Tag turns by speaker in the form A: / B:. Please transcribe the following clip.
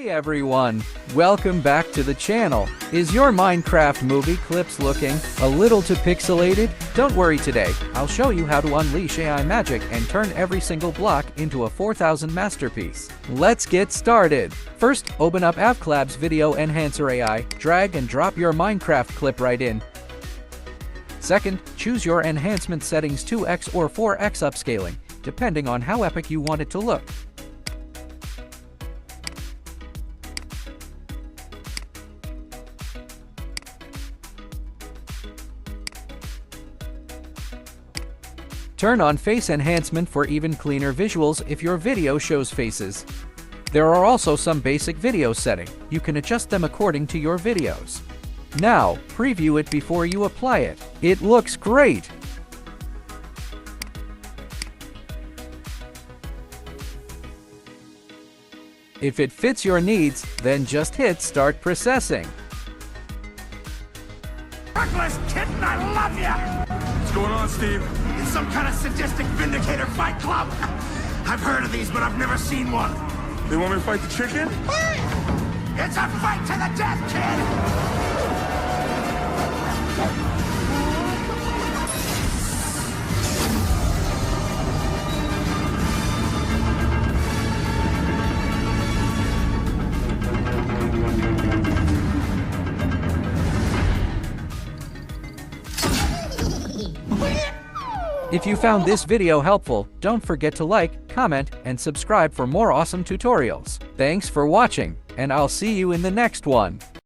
A: Hey everyone, welcome back to the channel. Is your Minecraft movie clips looking a little too pixelated? Don't worry, today I'll show you how to unleash AI magic and turn every single block into a 4000 masterpiece. Let's get started. First, open up AVCLabs Video Enhancer AI, drag and drop your Minecraft clip right in. Second, choose your enhancement settings 2x or 4x upscaling, depending on how epic you want it to look. Turn on face enhancement for even cleaner visuals if your video shows faces. There are also some basic video settings. You can adjust them according to your videos. Now, preview it before you apply it. It looks great! If it fits your needs, then just hit start processing.
B: Reckless kitten, I love ya!
C: What's going on, Steve?
B: It's some kind of sadistic Vindicator fight club. I've heard of these, but I've never seen one.
C: They want me to fight the chicken?
B: It's a fight to the death, kid!
A: If you found this video helpful, don't forget to like, comment, and subscribe for more awesome tutorials. Thanks for watching, and I'll see you in the next one.